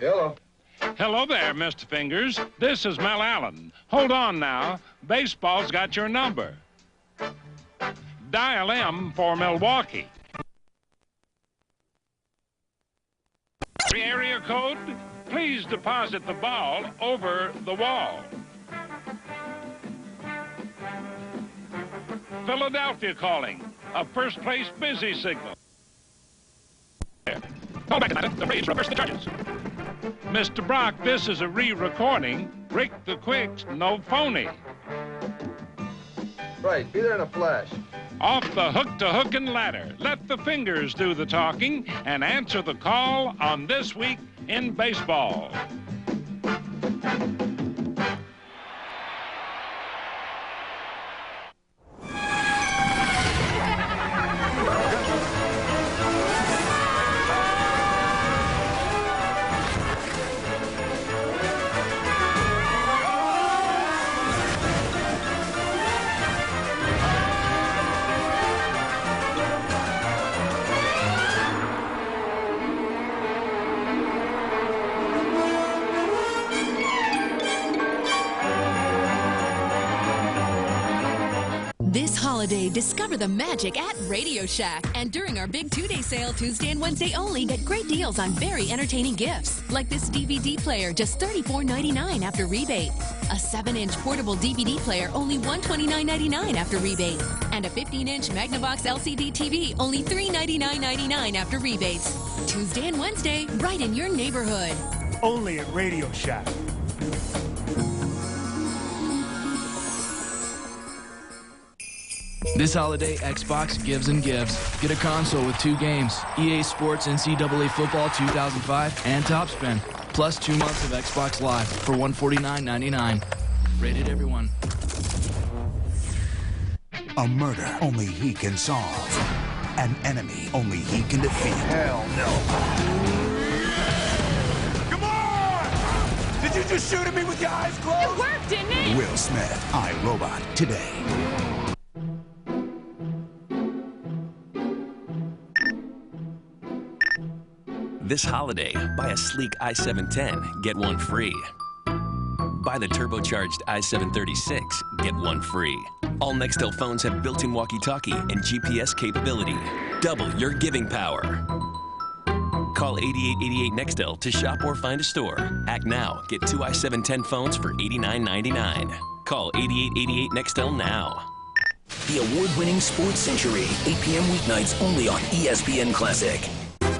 Hello. Hello there, Mr. Fingers. This is Mel Allen. Hold on now. Baseball's got your number. Dial M for Milwaukee. Area code, please deposit the ball over the wall. Philadelphia calling. A first place busy signal. Call back tonight. The Braves reverse the charges. Mr. Brock, this is a re-recording. Rick the Quick's no phony. Right, be there in a flash. Off the hook to hook and ladder. Let the fingers do the talking and answer the call on This Week in Baseball. This holiday, discover the magic at Radio Shack. And during our big two-day sale, Tuesday and Wednesday only, get great deals on very entertaining gifts. Like this DVD player, just $34.99 after rebate. A 7-inch portable DVD player, only $129.99 after rebate. And a 15-inch Magnavox LCD TV, only $399.99 after rebates. Tuesday and Wednesday, right in your neighborhood. Only at Radio Shack. This holiday, Xbox gives and gives. Get a console with 2 games, EA Sports NCAA Football 2005 and Top Spin, plus 2 months of Xbox Live for $149.99. Rated everyone. A murder only he can solve. An enemy only he can defeat. Hell no. Come on! Did you just shoot at me with your eyes closed? It worked, didn't it? Will Smith, iRobot, today. This holiday, buy a sleek i7-10, get one free. Buy the turbocharged i7-36, get one free. All Nextel phones have built-in walkie-talkie and GPS capability. Double your giving power. Call 8888 Nextel to shop or find a store. Act now. Get 2 i7-10 phones for $89.99. Call 8888 Nextel now. The award-winning Sports Century, 8 p.m. weeknights only on ESPN Classic.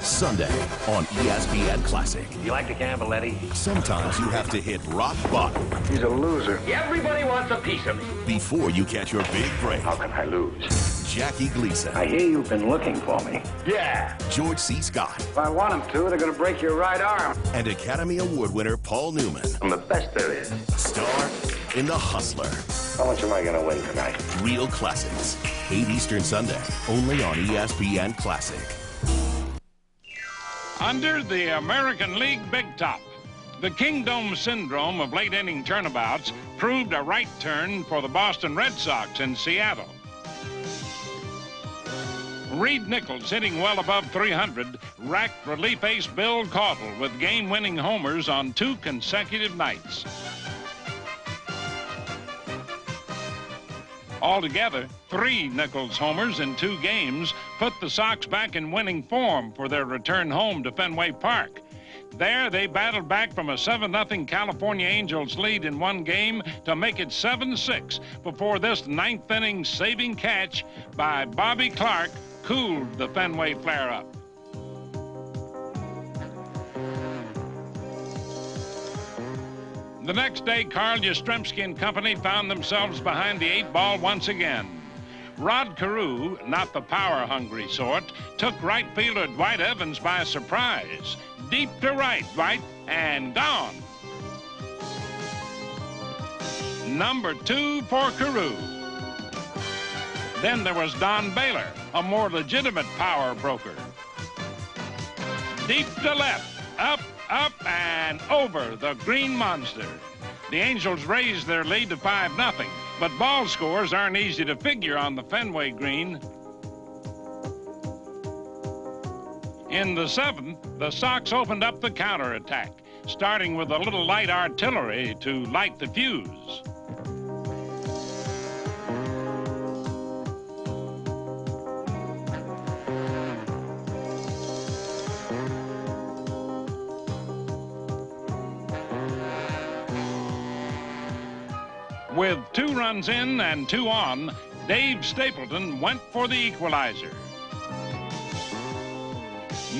Sunday on ESPN Classic. You like to gamble, Eddie? Sometimes you have to hit rock bottom. He's a loser. Everybody wants a piece of me. Before you catch your big break. How can I lose? Jackie Gleason. I hear you've been looking for me. Yeah. George C. Scott. If I want him to, they're going to break your right arm. And Academy Award winner Paul Newman. I'm the best there is. Star in The Hustler. How much am I going to win tonight? Real classics. 8 Eastern Sunday. Only on ESPN Classic. Under the American League Big Top, the Kingdom syndrome of late-inning turnabouts proved a right turn for the Boston Red Sox in Seattle. Reed Nichols, hitting well above 300, racked relief ace Bill Caudle with game-winning homers on 2 consecutive nights. Altogether, 3 Nichols homers in 2 games put the Sox back in winning form for their return home to Fenway Park. There, they battled back from a 7-0 California Angels lead in 1 game to make it 7-6 before this 9th inning saving catch by Bobby Clark cooled the Fenway flare-up. The next day, Carl Yastrzemski and company found themselves behind the 8-ball once again. Rod Carew, not the power-hungry sort, took right fielder Dwight Evans by surprise. Deep to right, Dwight, and gone. Number 2 for Carew. Then there was Don Baylor, a more legitimate power broker. Deep to left, up, and over the Green Monster. The Angels raised their lead to 5-0, but ball scores aren't easy to figure on the Fenway Green. In the 7th, the Sox opened up the counterattack. starting with a little light artillery to light the fuse. With 2 runs in and 2 on, Dave Stapleton went for the equalizer.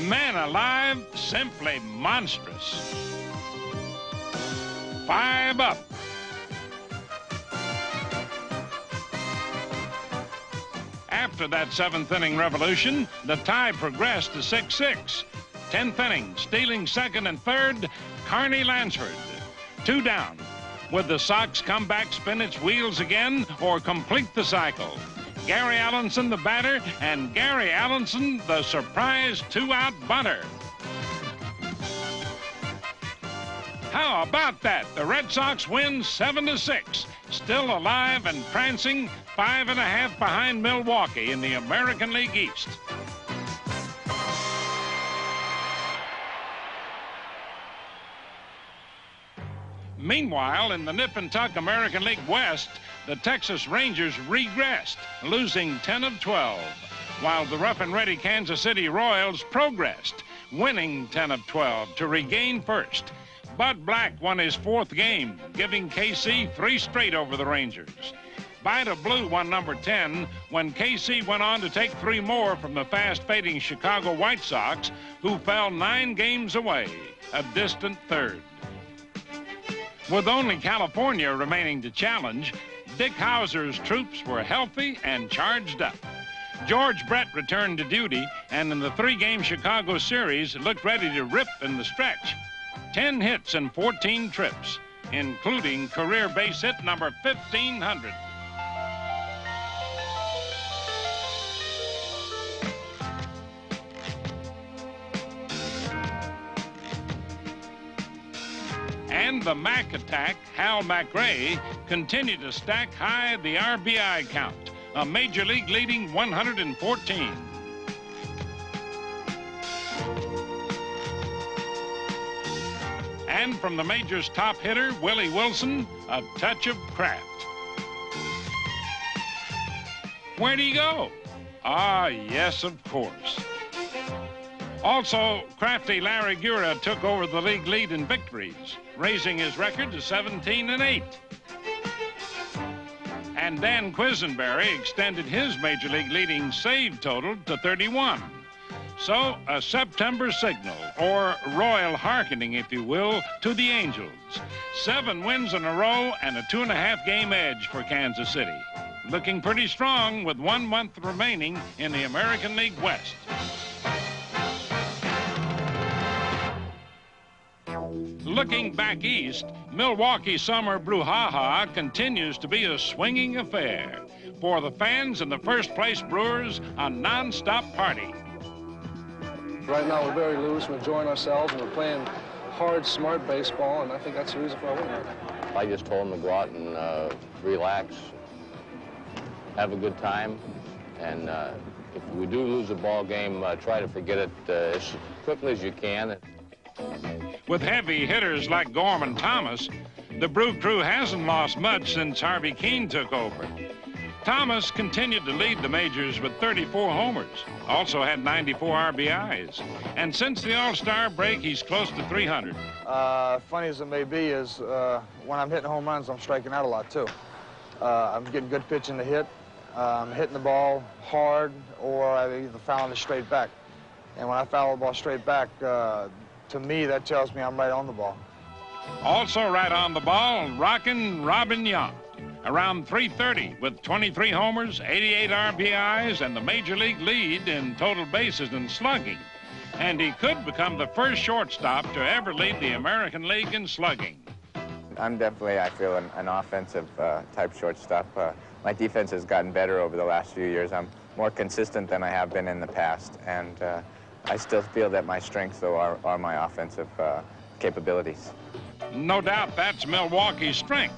Man alive, simply monstrous. 5 up. After that 7th inning revolution, the tie progressed to 6-6. 10th inning, stealing second and third, Carney Lansford. 2 down. Would the Sox come back, spin its wheels again, or complete the cycle? Gary Allenson, the batter, and Gary Allenson, the surprise 2-out bunter. How about that? The Red Sox win 7-6. Still alive and prancing, 5.5 behind Milwaukee in the American League East. Meanwhile, in the Nip and Tuck American League West, the Texas Rangers regressed, losing 10 of 12, while the rough and ready Kansas City Royals progressed, winning 10 of 12 to regain first. Bud Black won his 4th game, giving KC 3 straight over the Rangers. Vida Blue won number 10 when KC went on to take 3 more from the fast-fading Chicago White Sox, who fell 9 games away, a distant third. With only California remaining to challenge, Dick Hauser's troops were healthy and charged up. George Brett returned to duty, and in the 3-game Chicago series looked ready to rip in the stretch. 10 hits and 14 trips, including career base hit number 1,500. And the Mac attack, Hal McRae, continued to stack high the RBI count, a major league leading 114. And from the major's top hitter, Willie Wilson, a touch of craft. Where'd he go? Ah, yes, of course. Also, crafty Larry Gura took over the league lead in victories, raising his record to 17-8. And Dan Quisenberry extended his major league leading save total to 31. So, a September signal, or royal hearkening, if you will, to the Angels. 7 wins in a row and a 2.5-game edge for Kansas City. Looking pretty strong with 1 month remaining in the American League West. Looking back east, Milwaukee summer brouhaha continues to be a swinging affair. For the fans and the first-place Brewers, a non-stop party. Right now, we're very loose. We're enjoying ourselves, and we're playing hard, smart baseball, and I think that's the reason for our win. I just told them to go out and relax, have a good time, and if we do lose a ball game, try to forget it as quickly as you can. With heavy hitters like Gorman Thomas, the Brew Crew hasn't lost much since Harvey Keene took over. Thomas continued to lead the majors with 34 homers, also had 94 RBIs. And since the All-Star break, he's close to 300. Funny as it may be is when I'm hitting home runs, I'm striking out a lot, too. I'm getting good pitching to hit. I'm hitting the ball hard, or I either fouling it straight back. And when I foul the ball straight back, to me, that tells me I'm right on the ball. Also right on the ball, rockin' Robin Yount. Around .330 with 23 homers, 88 RBIs, and the major league lead in total bases and slugging. And he could become the first shortstop to ever lead the American League in slugging. I'm definitely, I feel, an offensive type shortstop. My defense has gotten better over the last few years. I'm more consistent than I have been in the past, and I still feel that my strengths, though, are my offensive capabilities. No doubt that's Milwaukee's strength.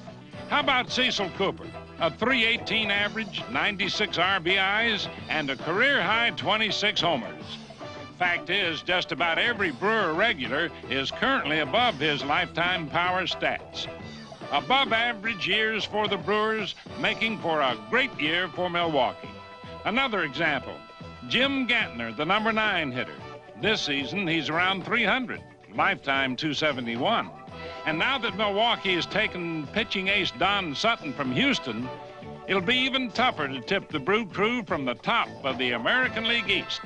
How about Cecil Cooper? A .318 average, 96 RBIs, and a career-high 26 homers. Fact is, just about every Brewer regular is currently above his lifetime power stats. Above average years for the Brewers, making for a great year for Milwaukee. Another example, Jim Gantner, the number 9 hitter. This season, he's around 300, lifetime 271. And now that Milwaukee has taken pitching ace Don Sutton from Houston, it'll be even tougher to tip the Brew Crew from the top of the American League East.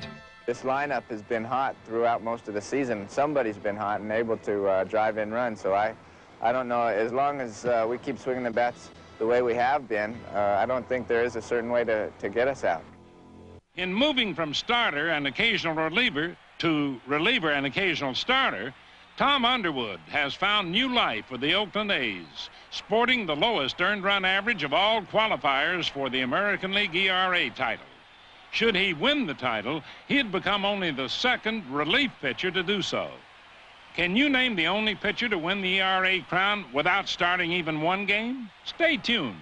This lineup has been hot throughout most of the season. Somebody's been hot and able to drive in runs, so I don't know. As long as we keep swinging the bats the way we have been, I don't think there is a certain way to get us out. In moving from starter and occasional reliever to reliever and occasional starter, Tom Underwood has found new life with the Oakland A's, sporting the lowest earned run average of all qualifiers for the American League ERA title. Should he win the title, he'd become only the second relief pitcher to do so. Can you name the only pitcher to win the ERA crown without starting even one game? Stay tuned.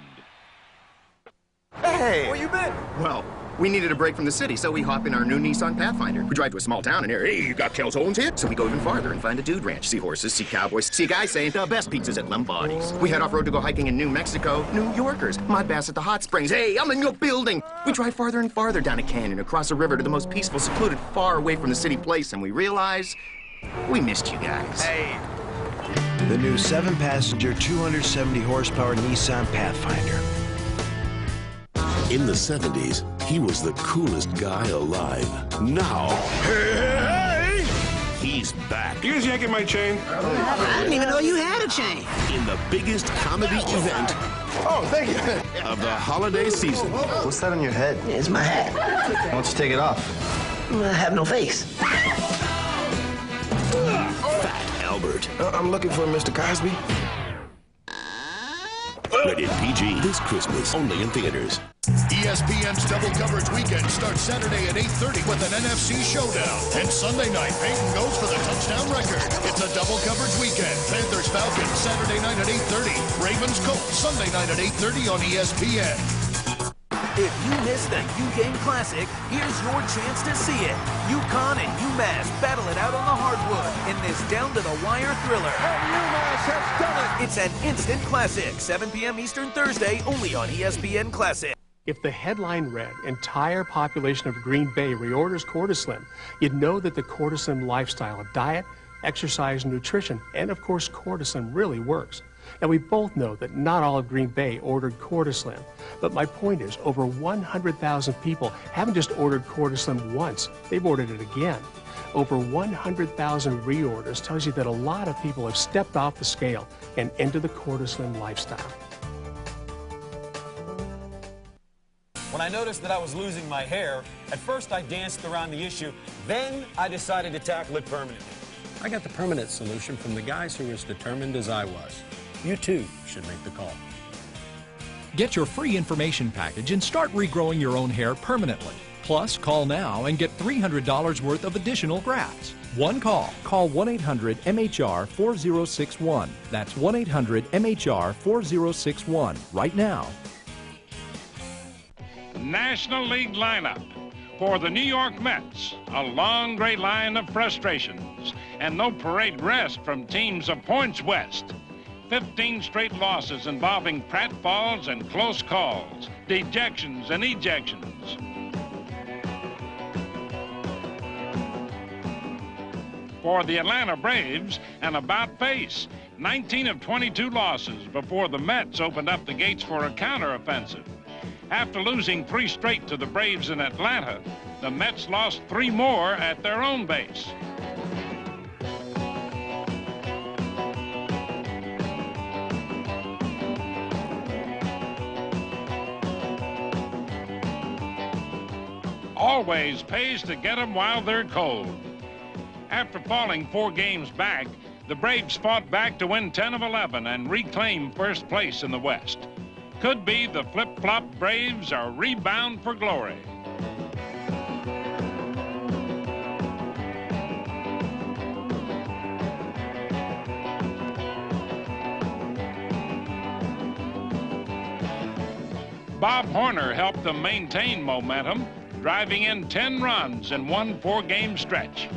Hey! Where you been? Well, we needed a break from the city, so we hop in our new Nissan Pathfinder. We drive to a small town and here, hey, you got Kel's Owens here? So we go even farther and find a dude ranch, see horses, see cowboys, see a guy saying the best pizzas at Lombardi's. We head off-road to go hiking in New Mexico, New Yorkers, mud baths at the hot springs. Hey, I'm in your building! We drive farther and farther down a canyon, across a river to the most peaceful, secluded, far away from the city place, and we realize we missed you guys. Hey. The new 7-passenger, 270-horsepower Nissan Pathfinder. In the 70s, he was the coolest guy alive. Now, Hey! he's back. You guys yanking my chain? I didn't even know you had a chain. In the biggest comedy event Oh, thank you. of the holiday season. What's that on your head? It's my hat. Why don't you take it off? I have no face. Fat Albert. I'm looking for Mr. Cosby. Rated PG this Christmas, only in theaters. ESPN's Double Coverage Weekend starts Saturday at 8:30 with an NFC showdown. And Sunday night, Peyton goes for the touchdown record. It's a Double Coverage Weekend. Panthers Falcons Saturday night at 8:30. Ravens Colts Sunday night at 8:30 on ESPN. If you missed the U-Game Classic, here's your chance to see it. UConn and UMass battle it out on the hardwood in this down-to-the-wire thriller. And UMass has done it! It's an instant classic, 7 p.m. Eastern Thursday, only on ESPN Classic. If the headline read, entire population of Green Bay reorders Cortislim, you'd know that the Cortislim lifestyle of diet, exercise, and nutrition, and of course Cortislim really works. And we both know that not all of Green Bay ordered Cortislim. But my point is, over 100,000 people haven't just ordered Cortislim once, they've ordered it again. Over 100,000 reorders tells you that a lot of people have stepped off the scale and into the Cortislim lifestyle. When I noticed that I was losing my hair, at first I danced around the issue, then I decided to tackle it permanently. I got the permanent solution from the guys who were as determined as I was. You too should make the call. Get your free information package and start regrowing your own hair permanently. Plus, call now and get $300 worth of additional grafts. One call. Call 1-800-MHR-4061. That's 1-800-MHR-4061 right now. National League lineup. For the New York Mets, a long gray line of frustrations and no parade rest from teams of points west. 15 straight losses involving pratfalls and close calls, dejections and ejections. For the Atlanta Braves, an about face. 19 of 22 losses before the Mets opened up the gates for a counteroffensive. After losing 3 straight to the Braves in Atlanta, the Mets lost 3 more at their own base. Always pays to get them while they're cold. After falling 4 games back, the Braves fought back to win 10 of 11 and reclaim first place in the West. Could be the flip-flop Braves are rebound for glory. Bob Horner helped them maintain momentum. driving in 10 runs in one 4-game stretch.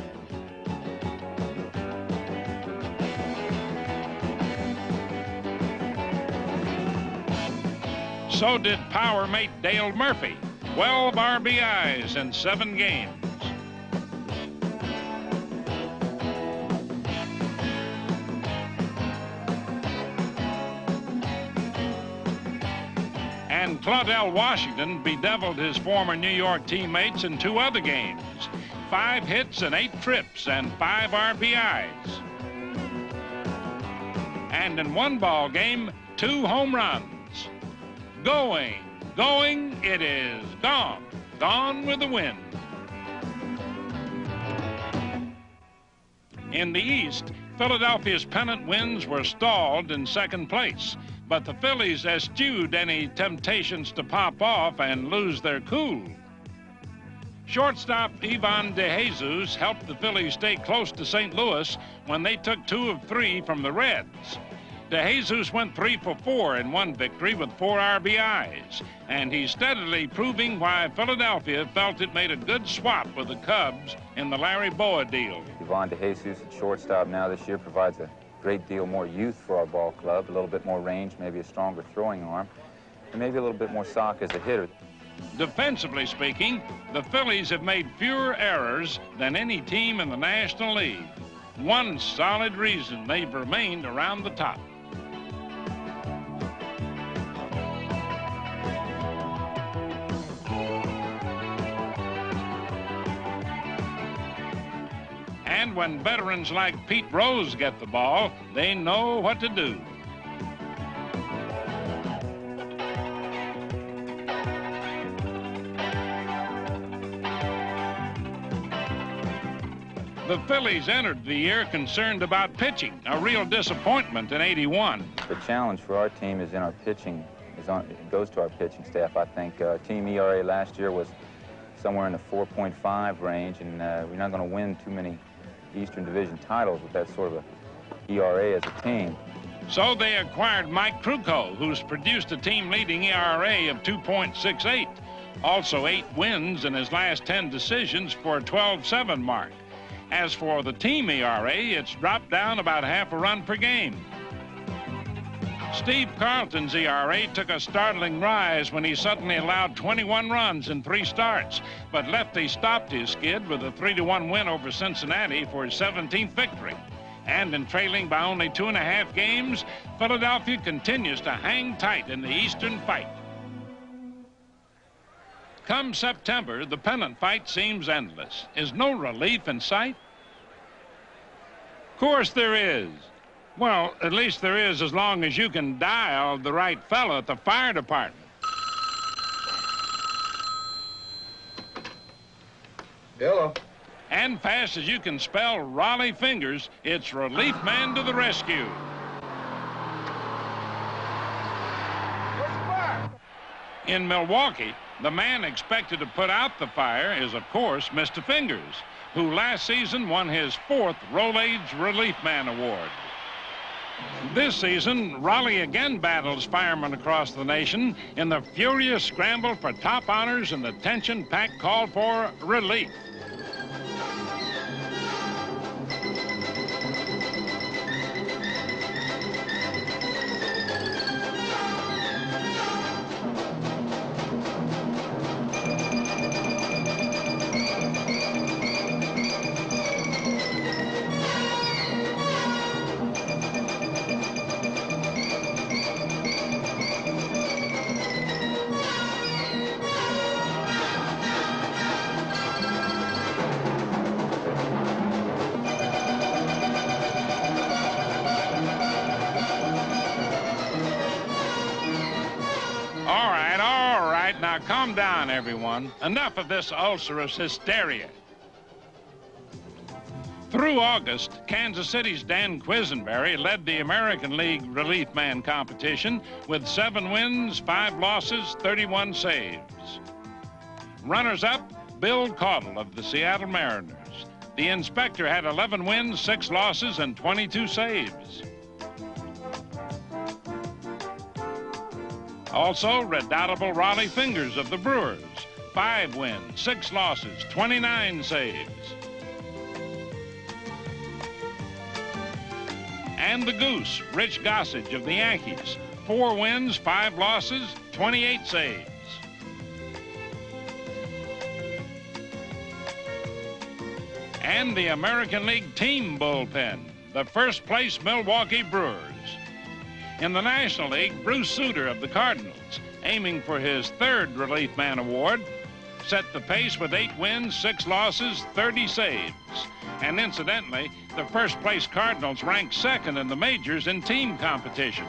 So did power mate Dale Murphy, 12 RBIs in 7 games. And Claudell Washington bedeviled his former New York teammates in 2 other games. 5 hits and 8 trips and 5 RBIs. And in 1 ball game, 2 home runs. Going, it is gone with the wind. In the East, Philadelphia's pennant wins were stalled in 2nd place, but the Phillies eschewed any temptations to pop off and lose their cool. Shortstop Ivan DeJesus helped the Phillies stay close to St. Louis when they took 2 of 3 from the Reds. DeJesus went 3 for 4 in 1 victory with 4 RBIs, and he's steadily proving why Philadelphia felt it made a good swap with the Cubs in the Larry Boa deal. Ivan DeJesus at shortstop now this year provides a great deal more youth for our ball club, a little bit more range, maybe a stronger throwing arm, and maybe a little bit more stock as a hitter. Defensively speaking, the Phillies have made fewer errors than any team in the National League. One solid reason they've remained around the top. And when veterans like Pete Rose get the ball, they know what to do. The Phillies entered the year concerned about pitching, a real disappointment in '81. The challenge for our team is in our pitching. It goes to our pitching staff, I think. Team ERA last year was somewhere in the 4.5 range, and we're not going to win too many Eastern Division titles with that sort of a ERA as a team. So they acquired Mike Krukow, who's produced a team-leading ERA of 2.68. Also 8 wins in his last 10 decisions for a 12-7 mark. As for the team ERA, it's dropped down about half a run per game. Steve Carlton's ERA took a startling rise when he suddenly allowed 21 runs in 3 starts, but Lefty stopped his skid with a 3-1 win over Cincinnati for his 17th victory. And in trailing by only 2.5 games, Philadelphia continues to hang tight in the Eastern fight. Come September, the pennant fight seems endless. Is no relief in sight? Of course there is. Well, at least there is as long as you can dial the right fellow at the fire department. Hello. And fast as you can spell Raleigh Fingers, it's Relief Man to the rescue. Where's the fire? In Milwaukee, the man expected to put out the fire is, of course, Mr. Fingers, who last season won his 4th Rolaids Relief Man Award. This season, Raleigh again battles firemen across the nation in the furious scramble for top honors and the tension-packed call for relief. Now, calm down, everyone. Enough of this ulcerous hysteria. Through August, Kansas City's Dan Quisenberry led the American League Relief Man competition with 7 wins, 5 losses, 31 saves. Runners-up, Bill Caudle of the Seattle Mariners. The inspector had 11 wins, 6 losses, and 22 saves. Also, redoubtable Raleigh Fingers of the Brewers, 5 wins, 6 losses, 29 saves. And the Goose, Rich Gossage of the Yankees, 4 wins, 5 losses, 28 saves. And the American League team bullpen, the first place Milwaukee Brewers. In the National League, Bruce Sutter of the Cardinals, aiming for his 3rd Relief Man Award, set the pace with 8 wins, 6 losses, 30 saves. And incidentally, the first place Cardinals ranked 2nd in the majors in team competition.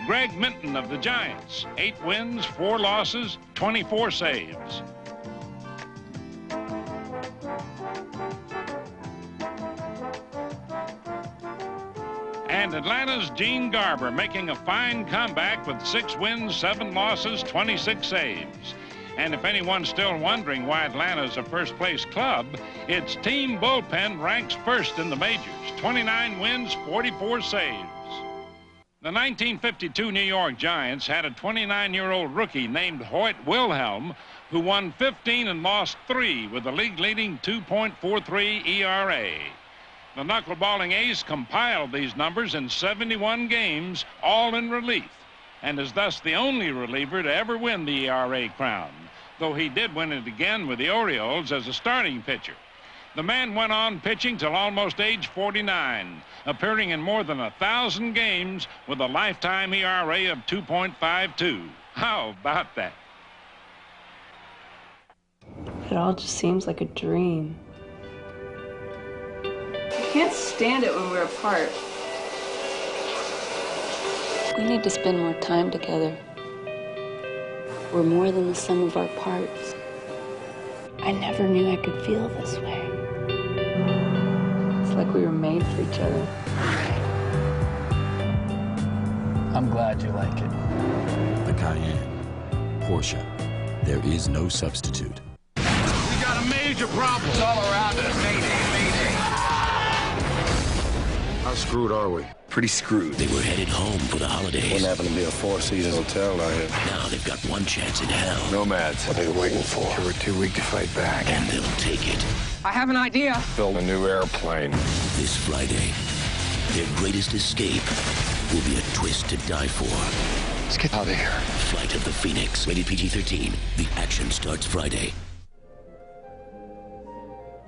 Greg Minton of the Giants, 8 wins, 4 losses, 24 saves. And Atlanta's Gene Garber making a fine comeback with 6 wins, 7 losses, 26 saves. And if anyone's still wondering why Atlanta's a first-place club, its team bullpen ranks 1st in the majors, 29 wins, 44 saves. The 1952 New York Giants had a 29-year-old rookie named Hoyt Wilhelm, who won 15 and lost 3 with a league-leading 2.43 ERA. The knuckleballing ace compiled these numbers in 71 games, all in relief, and is thus the only reliever to ever win the ERA crown, though he did win it again with the Orioles as a starting pitcher. The man went on pitching till almost age 49, appearing in more than 1,000 games with a lifetime ERA of 2.52. How about that? It all just seems like a dream. I can't stand it when we're apart. We need to spend more time together. We're more than the sum of our parts. I never knew I could feel this way. It's like we were made for each other. I'm glad you like it. The Cayenne. Porsche. There is no substitute. We got a major problem. It's all around us. Mayday, mayday. How screwed are we? Pretty screwed. They were headed home for the holidays. Wouldn't happen to be a 4-season hotel out here. Now they've got one chance in hell. Nomads. What are they waiting for? We're too weak to fight back. And they'll take it. I have an idea. Build a new airplane. This Friday, their greatest escape will be a twist to die for. Let's get out of here. Flight of the Phoenix. Rated PG-13. The action starts Friday.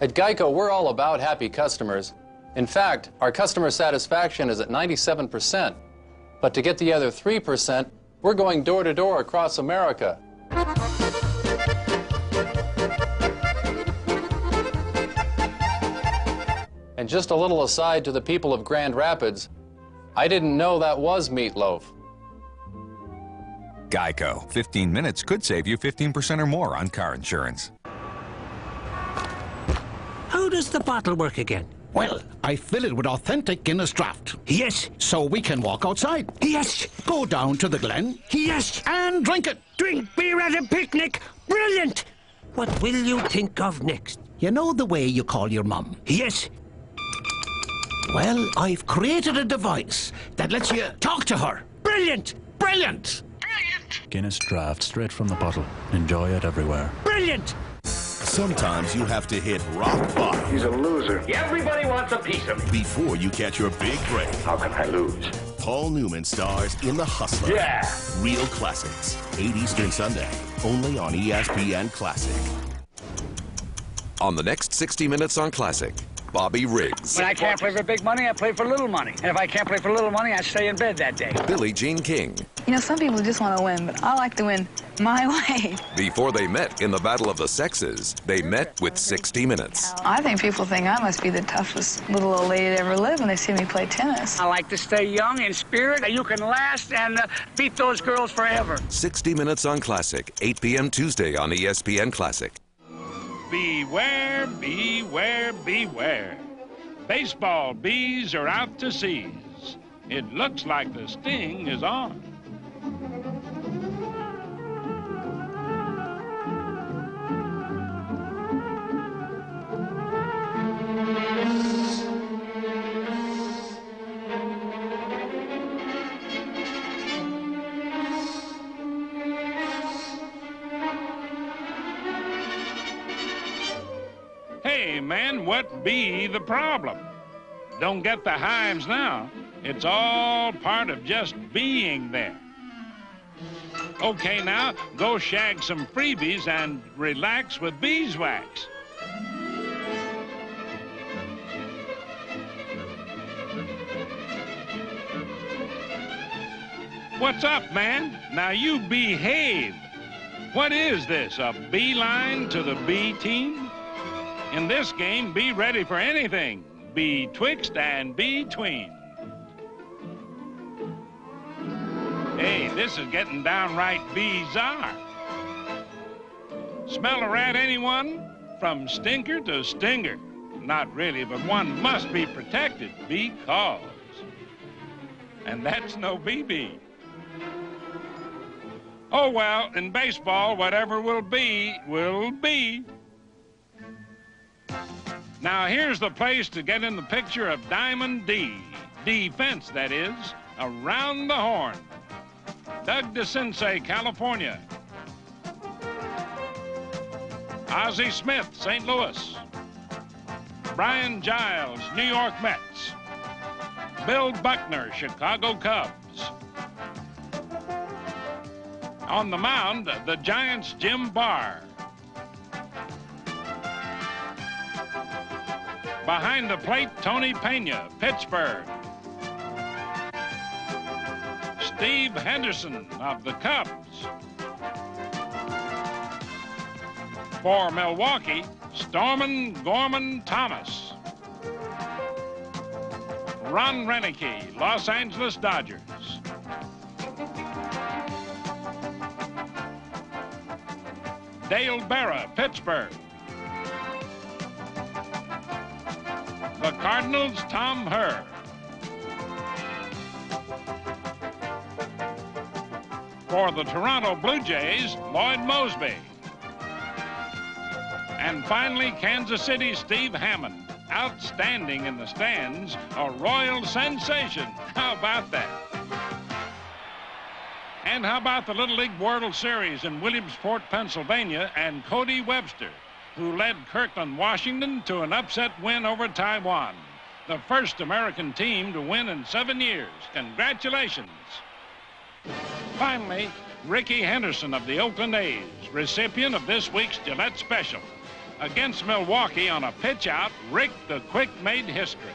At Geico, we're all about happy customers. In fact, our customer satisfaction is at 97%. But to get the other 3%, we're going door to door across America. And just a little aside to the people of Grand Rapids, I didn't know that was meatloaf. Geico. 15 minutes could save you 15% or more on car insurance. How does the bottle work again? Well, I fill it with authentic Guinness Draught. Yes. So we can walk outside. Yes. Go down to the Glen. Yes. And drink it. Drink beer at a picnic. Brilliant. What will you think of next? You know the way you call your mum? Yes. Well, I've created a device that lets you talk to her. Brilliant. Brilliant. Brilliant. Guinness Draft straight from the bottle. Enjoy it everywhere. Brilliant. Sometimes you have to hit rock bottom. He's a loser. Everybody wants a piece of me. Before you catch your big break. How can I lose? Paul Newman stars in The Hustler. Yeah. Real classics. 8 Eastern Sunday. Only on ESPN Classic. On the next 60 Minutes on Classic, Bobby Riggs. When I can't play for big money, I play for little money. And if I can't play for little money, I stay in bed that day. Billie Jean King. You know, some people just want to win, but I like to win my way. Before they met in the Battle of the Sexes, they met with 60 Minutes. I think people think I must be the toughest little old lady to ever live when they see me play tennis. I like to stay young in spirit. You can last and beat those girls forever. 60 Minutes on Classic, 8 p.m. Tuesday on ESPN Classic. Beware, beware, beware. Baseball bees are out to seize. It looks like the sting is on. Hey, man, what be the problem? Don't get the hives now. It's all part of just being there. Okay, now, go shag some freebies and relax with beeswax. What's up, man? Now you behave. What is this, a beeline to the B team? In this game, be ready for anything. Betwixt and between. Hey, this is getting downright bizarre. Smell a rat, anyone? From stinker to stinger. Not really, but one must be protected because. And that's no BB. Oh, well, in baseball, whatever will be, will be. Now, here's the place to get in the picture of Diamond D. Defense, that is, around the horn. Doug DeCinces, California. Ozzie Smith, St. Louis. Brian Giles, New York Mets. Bill Buckner, Chicago Cubs. On the mound, the Giants' Jim Barr. Behind the plate, Tony Pena, Pittsburgh. Steve Henderson of the Cubs. For Milwaukee, Stormin Gorman Thomas. Ron Renicky, Los Angeles Dodgers. Dale Berra, Pittsburgh. The Cardinals, Tom Herr. For the Toronto Blue Jays, Lloyd Mosby. And finally, Kansas City, Steve Hammond. Outstanding in the stands, a royal sensation. How about that? And how about the Little League World Series in Williamsport, Pennsylvania, and Cody Webster, who led Kirkland, Washington to an upset win over Taiwan, the first American team to win in 7 years. Congratulations. Finally, Ricky Henderson of the Oakland A's, recipient of this week's Gillette Special. Against Milwaukee on a pitch-out, Rick the Quick made history.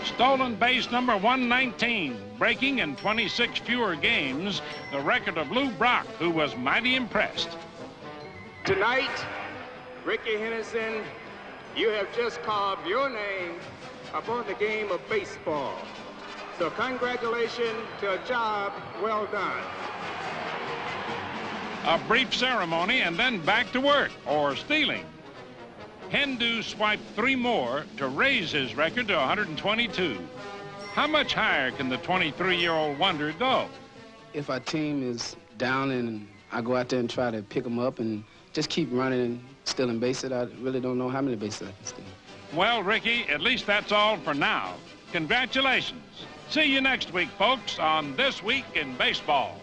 Stolen base number 119, breaking in 26 fewer games, the record of Lou Brock, who was mighty impressed. Tonight, Ricky Henderson, you have just carved your name upon the game of baseball. So congratulations to a job well done. A brief ceremony and then back to work, or stealing. Hendu swiped 3 more to raise his record to 122. How much higher can the 23-year-old wonder go? If our team is down and I go out there and try to pick them up and just keep running and stealing bases, I really don't know how many bases I can steal. Well, Ricky, at least that's all for now. Congratulations. See you next week, folks, on This Week in Baseball.